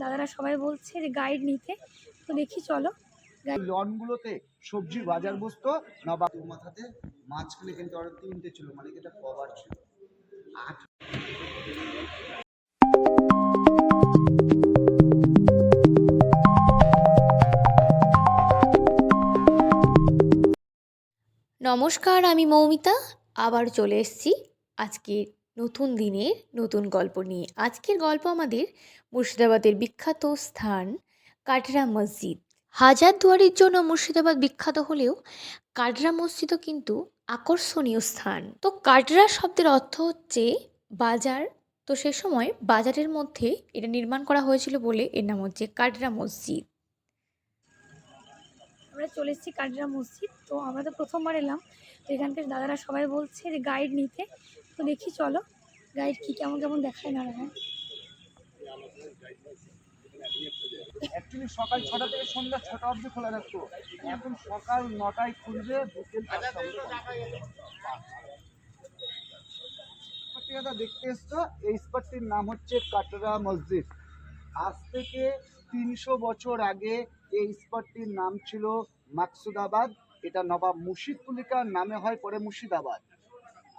দাদারা সবাই বলছে যে গাইড নিতে, তো দেখি চলো। লনগুলোতে সবজি বাজার বসতো নবাব মাথাতে, মাঝখানে কিন্তু আরো তিনটে ছিল, মানে এটা কভার ছিল। নমস্কার, আমি মৌমিতা। আবার চলে এসেছি আজকের নতুন দিনের নতুন গল্প নিয়ে। আজকের গল্প আমাদের মুর্শিদাবাদের বিখ্যাত স্থান কাটরা মসজিদ। হাজারদুয়ারির জন্য মুর্শিদাবাদ বিখ্যাত হলেও কাটরা মসজিদও কিন্তু আকর্ষণীয় স্থান। তো কাটরা শব্দের অর্থ হচ্ছে বাজার। তো সে সময় বাজারের মধ্যে এটা নির্মাণ করা হয়েছিল বলে এর নাম হচ্ছে কাটরা মসজিদ। আমরা চলে এসেছি কাটরা মসজিদ। তো আমরা তো প্রথমবার এলাম, তো এখানকার দাদারা সবাই বলছে যে গাইড নিতে, তো দেখি চলো গাইড কি কেমন কেমন দেখায় না দেখায়। অ্যাকচুয়ালি সকাল 6টা থেকে সন্ধ্যা 6টা অবধি খোলা থাকতো, এখন সকাল 9টায় খুলবে, বিকেল 5টা অবধি। দেখতে এসছো, এই স্পটটির নাম হচ্ছে কাটরা মসজিদ। আজ থেকে 300 বছর আগে এই স্পটটির নাম ছিল মাকসুদাবাদ। এটা নবাব মুর্শিদ কুলিকার নামে হয় পরে মুর্শিদাবাদ।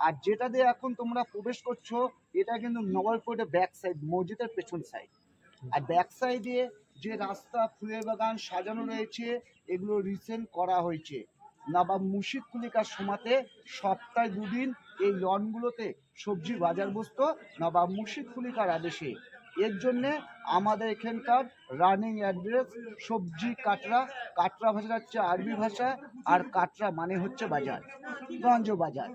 আর যেটা দিয়ে এখন তোমরা প্রবেশ করছো এটা কিন্তু নবাবপুরের ব্যাক সাইড, মসজিদের পেছন সাইড। আর ব্যাক সাইডে যে রাস্তা, ফুলের বাগান সাজানো রয়েছে, এগুলো রিসেন্ট করা হয়েছে। নবাব মুর্শিদ কুলিকার সময়তে সপ্তাহে 2 দিন এই লনগুলোতে সবজি বাজার বসতো নবাব মুর্শিদ কুলিকার আদেশে। এর জন্যে আমাদের এখানকার রানিং অ্যাড্রেস সবজি কাটরা। কাটরা ভাষা হচ্ছে আরবি ভাষা, আর কাটরা মানে হচ্ছে বাজার, গঞ্জ বাজার।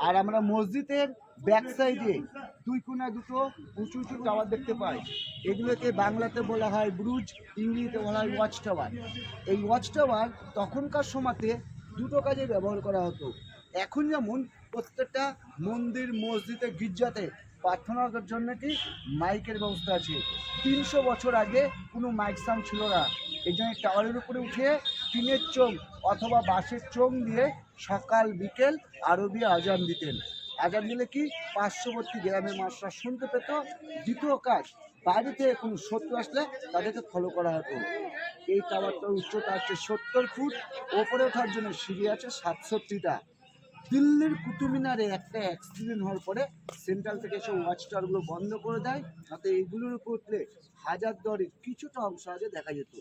আর আমরা মসজিদের ব্যাক সাইডে 2 কোণায় 2টো উঁচু উঁচু টাওয়ার দেখতে পাই। এগুলোকে বাংলাতে বলা হয় ব্রুজ, ইংরেজিতে বলা হয় ওয়াচ টাওয়ার। এই ওয়াচ টাওয়ার তখনকার সময়তে 2টো কাজে ব্যবহার করা হতো। এখন যেমন প্রত্যেকটা মন্দির, মসজিদে, গির্জাতে প্রার্থনার জন্য কি মাইকের ব্যবস্থা আছে, 300 বছর আগে কোনো মাইক সাউন্ড ছিল না। এই জন্য টাওয়ারের উপরে উঠে টিনের চোঙ অথবা বাঁশের চোঙ দিয়ে সকাল বিকেল আরবি আজান দিতেন। আজান দিলে কি পার্শ্ববর্তী গ্রামের মানুষরা শুনতে পেত। দ্বিতীয় কাজ, বাড়িতে কোনো শত্রু আসলে তাদেরকে ফলো করা হতো। এই টাওয়ারটার উচ্চতা আছে 70 ফুট, ওপরে ওঠার জন্য সিঁড়ি আছে 67টা। দিল্লির কুতুব মিনারে একটা অ্যাক্সিডেন্ট হওয়ার পরে সেন্ট্রাল থেকে এসে ওয়াচ টাওয়ারগুলো বন্ধ করে দেয়, তাতে এইগুলোর উপর উঠলে হাজারদুয়ারির কিছুটা অংশ আগে দেখা যেত।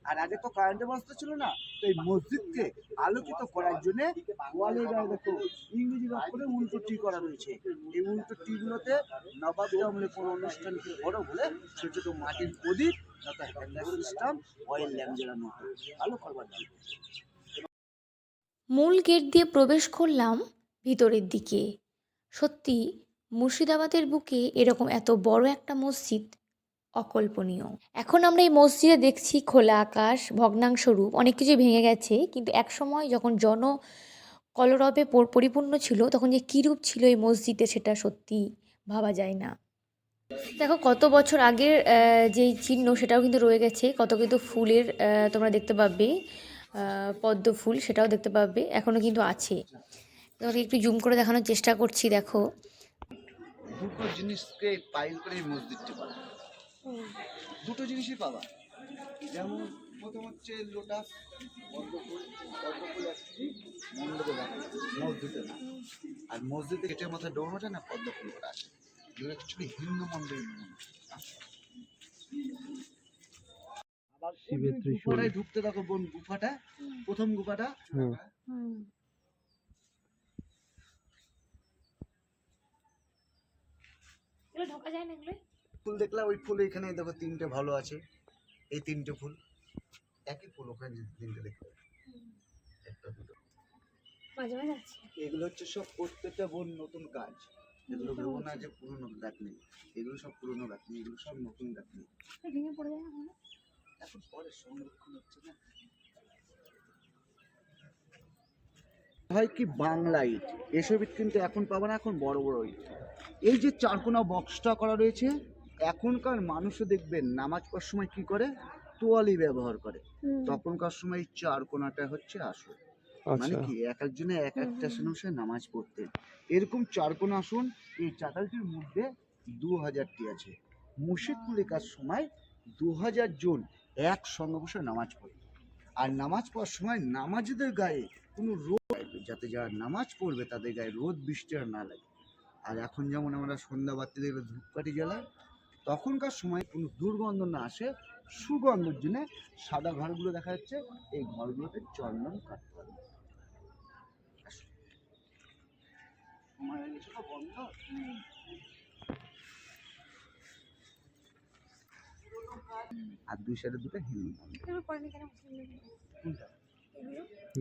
আর আগে তো কারেন্টের ব্যবস্থা ছিল না, তো এই মসজিদকে আলোকিত করার জন্য ওয়ালের গায়ে দেখো ইংরেজি অক্ষরে উল্টো টি করা রয়েছে। এই উল্টো টিগুলোতে নবাবদের আমলে কোনো অনুষ্ঠানকে বড় বলে ছোট ছোট মাটির প্রদীপ, তাতে হ্যান্ডেল সিস্টেম, অয়েল ল্যাম্প জ্বালানো হতো আলো করবার জন্য। মূল গেট দিয়ে প্রবেশ করলাম ভিতরের দিকে। সত্যি মুর্শিদাবাদের বুকে এরকম এত বড় একটা মসজিদ অকল্পনীয়। এখন আমরা এই মসজিদে দেখছি খোলা আকাশ, ভগ্নাংশ রূপ, অনেক কিছুই ভেঙে গেছে, কিন্তু একসময় যখন কলরবে পরিপূর্ণ ছিল তখন যে কী রূপ ছিল এই মসজিদে সেটা সত্যি ভাবা যায় না। দেখো কত বছর আগের যেই চিহ্ন সেটাও কিন্তু রয়ে গেছে, কত কিন্তু ফুলের তোমরা দেখতে পাবে, পদ্ম ফুল সেটাও দেখতে পাবে, এখনও কিন্তু আছে। তোমাকে একটু জুম করে দেখানোর চেষ্টা করছি, দেখো। দুটো জিনিসকে পাইল করে এই মসজিদটি করা, দুটো জিনিসই পাবা। যেমন প্রথম হচ্ছে লোটাস, পদ্মফুল। পদ্মফুল অ্যাকচুয়ালি মন্দিরে দেখা যায়, মসজিদে না। আর মসজিদে গেটের মাথায় ডোর ওঠে না, পদ্মফুল করা আছে। এগুলো অ্যাকচুয়ালি হিন্দু মন্দিরের নমুনা। আবার শিবের ত্রিশূল ঢুকতে দেখো বোন, গুফাটা, প্রথম গুফাটা। ঢোকা যায় না এগুলো। ফুল দেখলাম, ওই ফুল এখানে দেখো 3টে ভালো আছে, এই 3টে ফুল একই ফুল, ওখানে 3টে দেখতে একটা দুটো মাঝে মাঝে আছে। এগুলো হচ্ছে সব প্রত্যেকটা বোন নতুন কাজ। এগুলো ভেবো না যে পুরনো গাছ নেই, এগুলো সব পুরনো গাছ নেই, এগুলো সব নতুন গাছ নেই। ভেঙে পড়ে যায় না, এখন পরে সংরক্ষণ হচ্ছে না। হয় কি বাংলা ইট, এসব ইট কিন্তু এখন পাবো না, এখন বড় বড় ইট। এই যে চারকোনা বক্সটা করা রয়েছে, এখনকার মানুষও দেখবেন নামাজ পড়ার সময় কি করে, তোয়ালি ব্যবহার করে। তখনকার সময় এই চারকোনাটা হচ্ছে আসল। মানে কি এক একজনে এক একটা আসনে নামাজ পড়তেন। এরকম চারকোনা আসন এই চাতালটির মধ্যে 2000টি আছে। মুর্শিদ কুলিকার সময় 2000 জন একসঙ্গে বসে নামাজ পড়ে। আর নামাজ পড়ার সময় নামাজিদের গায়ে কোনো রোদ লাগবে, যাতে যারা নামাজ পড়বে তাদের গায়ে রোদ বৃষ্টি আর না লাগে। আর এখন যেমন আমরা সন্ধ্যা বাতি দেখবে ধূপকাঠি জ্বালাই, তখনকার সময় কোনো দুর্গন্ধ না আসে, সুগন্ধের জন্য সাদা ঘরগুলো দেখা যাচ্ছে, এই ঘরগুলোতে চন্দন কাটতে হবে। সময় হয়ে গেছে তো বন্ধ। আর দুই সাইডে দুটো হিন্দু মন্দির। কোনটা?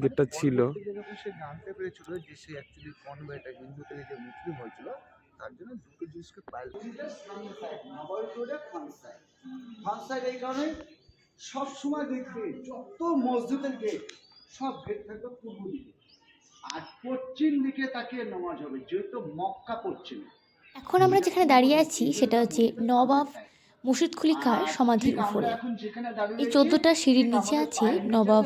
যেটা ছিল যখন সে জানতে পেরেছিল যে সে অ্যাকচুয়ালি কোন বাড়িটা হিন্দু থেকে যে মুসলিম হয়েছিল, তার জন্য দুটো জিনিসকে পাইল। ফানসাইড এই কারণে সবসময় দেখবে যত মসজিদের গেট, সব গেট থাকবে পূর্ব দিকে, আর পশ্চিম দিকে তাকিয়ে নামাজ হবে, যেহেতু মক্কা পশ্চিম। এখন আমরা যেখানে দাঁড়িয়ে আছি সেটা হচ্ছে নবাব মুর্শিদ কুলি খাঁর সমাধির উপরে। এই 14টা সিঁড়ির নিচে আছে নবাব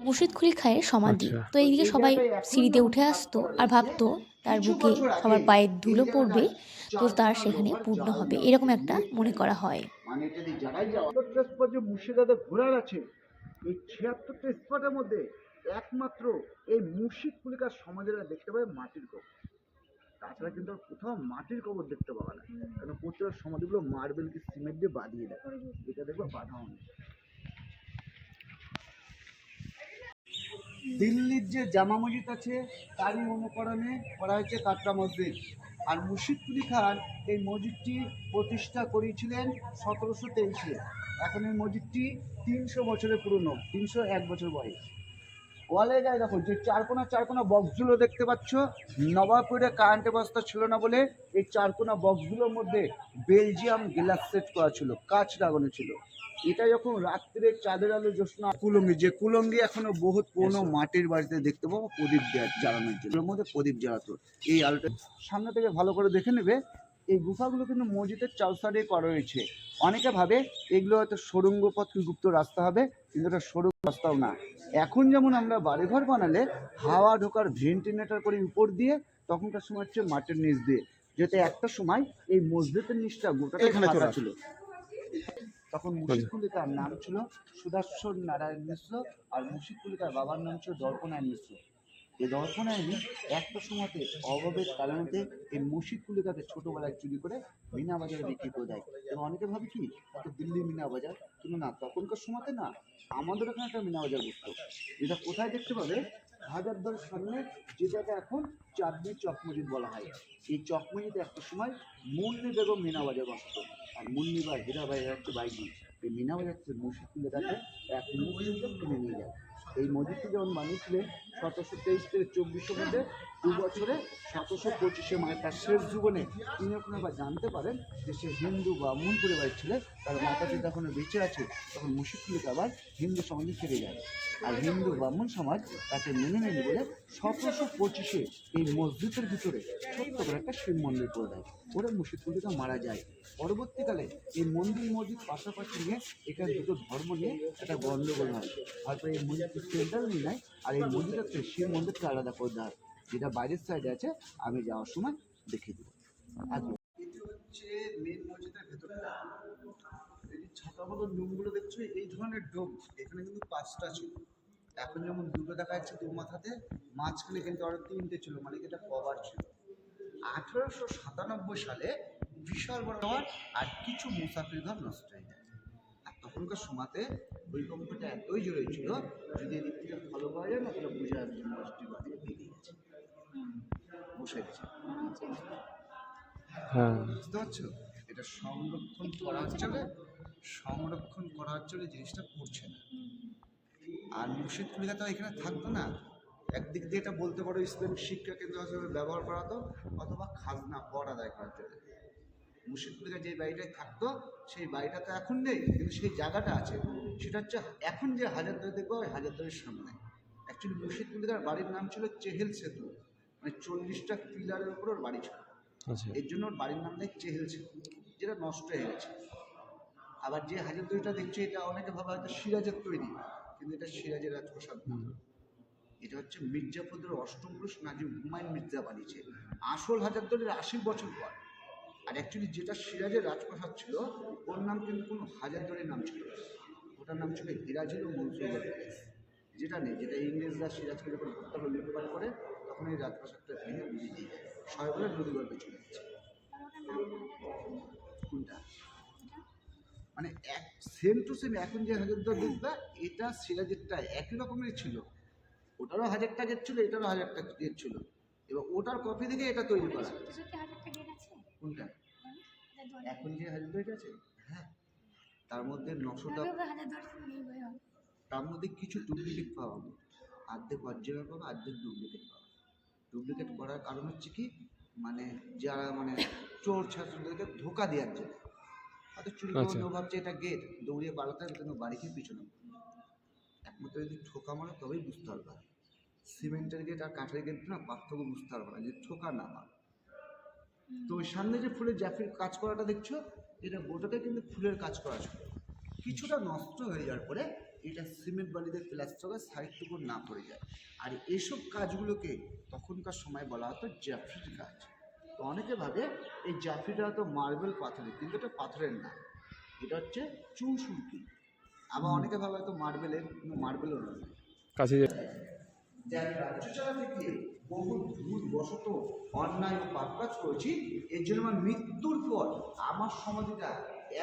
মুর্শিদ কুলি খাঁয়ের সমাধি। আচ্ছা। তো এইদিকে সবাই সিঁড়িতে উঠে আসতো আর ভাবতো তার বুকে সবার পায়ের ধুলো পড়বে, তো তার সেখানে পূর্ণ হবে, এরকম একটা মনে করা হয়। মানে যদি যারাই যাওয়া স্পট যে মুর্শিদাবাদে ঘোরার আছে, এই 76টা স্পটের মধ্যে একমাত্র এই মুর্শিদ কুলিকার সমাধিরা দেখতে পাবে মাটির কবর। তাছাড়া কিন্তু আর কোথাও মাটির কবর দেখতে পাবে না, কারণ প্রচুর সমাধিগুলো মার্বেল কি সিমেন্ট দিয়ে বাঁধিয়ে দেয়, এটা দেখবে বাঁধা নেই। দিল্লির যে জামা মসজিদ আছে তারই অনুকরণে করা হয়েছে কাটরা মসজিদ। আর মুর্শিদ কুলি খান এই মসজিদটি প্রতিষ্ঠা করেছিলেন 1723-এ। এখন এই মসজিদটি 300 বছরের পুরনো, 301 বছর বয়স। ওয়ালের গায়ে দেখো যে চারকোনা বক্সগুলো দেখতে পাচ্ছ, নবাবপুরে কারেন্ট ব্যবস্থা ছিল না বলে এই চারকোনা বক্সগুলোর মধ্যে বেলজিয়াম গ্লাস সেট করা ছিল, কাঁচ লাগানো ছিল। এটা যখন রাত্রে চাঁদের আলো জ্যোৎস্না, কুলঙ্গি, যে কুলঙ্গি এখনো বহুত পুরনো মাটির বাড়িতে দেখতে পাবো প্রদীপ জ্বালানোর জন্য, এর মধ্যে প্রদীপ জ্বালাতো। এই আলোটা সামনে থেকে ভালো করে দেখে নেবে, এই গুফাগুলো কিন্তু মসজিদের চারপাশে করা রয়েছে। অনেকে ভাবে এগুলো হয়তো সুড়ঙ্গ পথ গুপ্ত রাস্তা হবে, কিন্তু এটা সুড়ঙ্গ রাস্তাও না। এখন যেমন আমরা বাড়িঘর বানালে হাওয়া ঢোকার ভেন্টিলেটর করে উপর দিয়ে, তখনকার সময় হচ্ছে মাটির নিচ দিয়ে, যেতে একটা সময় এই মসজিদের নিচটা গোটাটাই ফাঁকা ছিল। তখন মুর্শিদ কুলিকার নাম ছিল সুদর্শন নারায়ণ মিশ্র, আর মুর্শিদ কুলিকার বাবার নাম ছিল দর্পনারায়ণ মিশ্র। এই দর্পনারায়ণ একটা সময়তে অভাবের কারণে এই মুর্শিদ কুলিকাকে ছোটবেলায় চুরি করে মিনা বাজারে বিক্রি করে দেয়। এবং অনেকে ভাবে কি তো দিল্লি মিনা বাজার, কিন্তু না, তখনকার সময়তে না, আমাদের এখানে একটা মিনা বাজার বসতো, যেটা কোথায় দেখতে পাবে, হাজারদুয়ারের সামনে, যেটাকে এখন চাঁদনি চক মসজিদ বলা হয়। এই চক মসজিদে একটা সময় মুন্নি বেগম মিনা বাজার বসতো। আর মুন্নি বা হীরাবাই হচ্ছে বাইজি। এই মিনা বাজার থেকে মুর্শিদ কুলিকাকে এক মুসলিমকে কিনে নিয়ে যায়। এই মসজিদটি যেমন বানিয়েছিলেন 1723 থেকে 2400 মধ্যে, 2 বছরে 1725-এ, মানে তার শেষ জীবনে তিনি যখন আবার জানতে পারেন যে সে হিন্দু ব্রাহ্মণ পরিবারের ছেলে, তার মাতা পিতা এখনো বেঁচে আছে, তখন মুর্শিদ কুলিকা আবার হিন্দু সমাজে ফিরে যায়। আর হিন্দু ব্রাহ্মণ সমাজ তাকে মেনে নেয়নি বলে 1725-এ এই মসজিদের ভিতরে ছোট্ট করে একটা শিব মন্দির করে দেয়, ওরা মুর্শিদ কুলিকা মারা যায়। পরবর্তীকালে এই মন্দির মসজিদ পাশাপাশি নিয়ে এখানে দুটো ধর্ম নিয়ে একটা গণ্ডগোল হয়, হয়তো এই মন্দিরকে সেন্ট্রাল নিয়ে নেয়, আর এই মন্দিরটা থেকে শিব মন্দিরটা আলাদা করে দেওয়া হয়, যেটা বাইরের সাইডে আছে, আমি যাওয়ার সময় দেখিয়ে দেবো। আগে এটি হচ্ছে মেন মসজিদের ভেতরটা। এই যে ছাতাগুলো ডোমগুলো দেখছো, এই ধরনের ডোম এখানে কিন্তু 5টা ছিল। এখন যেমন দুটো দেখা যাচ্ছে দু মাথাতে, মাঝখানে কিন্তু আরো 3টে ছিল, মানে এটা কভার ছিল। 1897 সালে বিশাল বড় ঘর আর কিছু মুসাফির ঘর নষ্ট হয়ে যায়। আর তখনকার সময়তে ভূমিকম্পটা এতই জোরে ছিল, যদি এদিক থেকে ফলো করা যায় না, তাহলে বোঝা যাবে যে মসজিদটি বাড়িতে ভেঙে গেছে, বসে গেছে। হ্যাঁ, বুঝতে পারছো? এটা সংরক্ষণ করা হচ্ছে জিনিসটা করছে না। আর মুর্শিদ কুলিকা তো এখানে থাকতো না, একদিক দিয়ে এটা বলতে পারো ইসলামিক শিক্ষা কেন্দ্র হিসেবে ব্যবহার করা হতো, অথবা খাজনা কর আদায় করার জন্য। মুর্শিদ কুলিকা যে বাড়িটায় থাকতো, সেই বাড়িটা তো এখন নেই, কিন্তু সেই জায়গাটা আছে। সেটা হচ্ছে এখন যে হাজারদুয়ারি দেখবো, ওই হাজারদুয়ারির সামনে। অ্যাকচুয়ালি মুর্শিদ কুলিকার বাড়ির নাম ছিল চেহেল সেতু, মানে 40টা পিলারের উপর ওর বাড়ি ছিল। আচ্ছা, এর জন্য ওর বাড়ির নাম দেয় চেহেল সেতু, যেটা নষ্ট হয়ে গেছে। আবার যে হাজারদুয়ারিটা দেখছে, এটা অনেকে ভাবে হয়তো সিরাজের তৈরি, কিন্তু এটা সিরাজের রাজপ্রাসাদ না। এটা হচ্ছে মির্জাপুরের অষ্টম পুরুষ নাজিম হুমায়ুন মির্জা বানিয়েছে, আসল হাজারদুয়ারির 80 বছর পর। আর অ্যাকচুয়ালি যেটা সিরাজের রাজপ্রাসাদ ছিল ওর নাম কিন্তু কোনো হাজারদুয়ারির নাম ছিল না। ওটার নাম ছিল হিরাজুল মনসুর প্যালেস, যেটা নেই, যেটা ইংরেজরা সিরাজকে যখন হত্যা করে লুটপাট করে তখন এই রাজপ্রাসাদটা ভেঙে উড়িয়ে দিয়ে যায়, সবাই নদীগর্ভে চলে যাচ্ছে। কোনটা মানে এক সেম টু সেম এখন যে হাজারদুয়ার দেখবা এটা সিরাজেরটা একই রকমের ছিল, ওটারও 1000 টাকার ছিল, এটারও 1000 টাকার ছিল, এবার ওটার কপি থেকে এটা তৈরি করা। কোনটা এখন যে হাজারদুয়ারি আছে, হ্যাঁ তার মধ্যে 900টা, তার মধ্যে কিছু ডুপ্লিকেট পাওয়া যায়, অর্ধেক অরিজিনাল পাওয়া, অর্ধেক ডুপ্লিকেট পাওয়া। ডুপ্লিকেট করার কারণ হচ্ছে কি, মানে যারা মানে চোর ছাত্রদেরকে ধোকা দেওয়ার জন্য, হয়তো চুরি করে ভাবছে এটা গেট, দৌড়িয়ে পালাতে হবে কিন্তু বাড়ি খেয়ে পিছনে একমাত্র যদি ঠোকা মারে তবেই বুঝতে পারবে। সিমেন্টের গেট আর কাঠের গেট না পার্থক্য বুঝতে পারবে না যে ঠোকা না মার। তো ওই সামনে যে ফুলের জাফির কাজ করাটা দেখছো, এটা গোটাটা কিন্তু ফুলের কাজ করা ছিল, কিছুটা নষ্ট হয়ে যাওয়ার পরে এটা সিমেন্ট বালিতে প্লাস্টারের সাইডটুকু না পড়ে যায়। আর এইসব কাজগুলোকে তখনকার সময় বলা হতো জাফরির কাজ। তো অনেকে ভাবে এই জাফরিটা হয়তো মার্বেল পাথরের, কিন্তু এটা পাথরের না, এটা হচ্ছে চুনসুরকি। আবার অনেকে ভাবে হয়তো মার্বেলের, কিন্তু মার্বেলও নয়। কাছে যে আমি রাজ্য চালাতে গিয়ে বহু ভুলবশত অন্যায় ও পাপ কাজ করেছি, এর জন্য আমার মৃত্যুর পর আমার সমাধিটা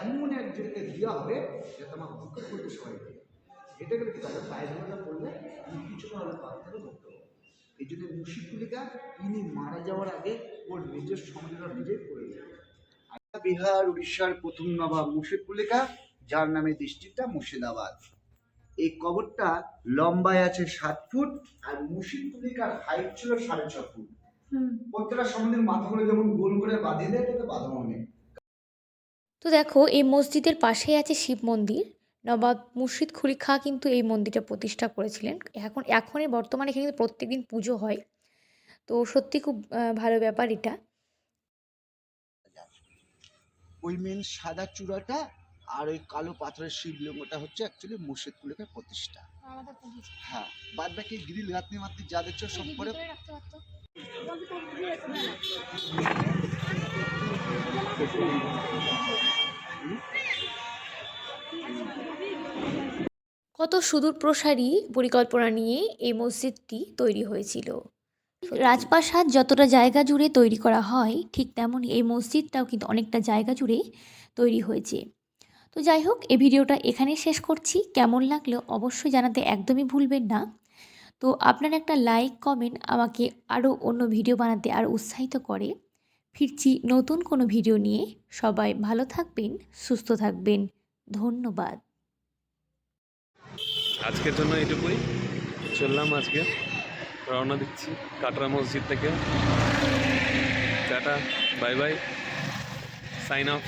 এমন এক জায়গায় দেওয়া হবে যাতে আমার বুকে করতে সবাই দেবে। এটা গেলে কি তাদের পায়ের ধরা পড়লে কিছুটা হলে পাপ থেকে মুক্ত হবে। এই জন্য মুশিকুলিকা তিনি মারা যাওয়ার আগে ওর নিজের সমাধিটা নিজেই করে দেবে। বিহার উড়িষ্যার প্রথম নবাব মুশিকুলিকা, যার নামে ডিস্ট্রিক্টটা মুর্শিদাবাদ। এই কবরটা লম্বায় আছে 7 ফুট আর মুশিকুলিকার হাইট ছিল 6.5 ফুট। প্রত্যেকটা সমাধির মাথাগুলো যেমন গোল করে বাঁধিয়ে দেয়, এটা বাঁধানো নেই। তো দেখো এই মসজিদের পাশেই আছে শিব মন্দির। নবাব মুর্শিদ কুলি খাঁ কিন্তু এই মন্দিরটা প্রতিষ্ঠা করেছিলেন। এখন বর্তমানে এখানে কিন্তু প্রত্যেকদিন পুজো হয়। তো সত্যি খুব ভালো ব্যাপার এটা। ওই মেন সাদা চূড়াটা আর ওই কালো পাথরের শিবলিঙ্গটা হচ্ছে অ্যাকচুয়ালি মুর্শিদ কুলিকার প্রতিষ্ঠা। হ্যাঁ, বাদ বাকি গ্রিল রাত্রি মাত্রি যা দেখছো সব করে কত সুদূর প্রসারী পরিকল্পনা নিয়ে এই মসজিদটি তৈরি হয়েছিল। রাজপ্রাসাদ যতটা জায়গা জুড়ে তৈরি করা হয়, ঠিক তেমনই এই মসজিদটাও কিন্তু অনেকটা জায়গা জুড়ে তৈরি হয়েছে। তো যাই হোক, এই ভিডিওটা এখানেই শেষ করছি। কেমন লাগলো অবশ্যই জানাতে একদমই ভুলবেন না। তো আপনার একটা লাইক কমেন্ট আমাকে আরও অন্য ভিডিও বানাতে আরও উৎসাহিত করে। ফিরছি নতুন কোনো ভিডিও নিয়ে। সবাই ভালো থাকবেন, সুস্থ থাকবেন। ধন্যবাদ। আজকের জন্য এটুকুই, চললাম আজকে, রওনা দিচ্ছি কাটরা মসজিদ থেকে। Tata, bye bye, sign of.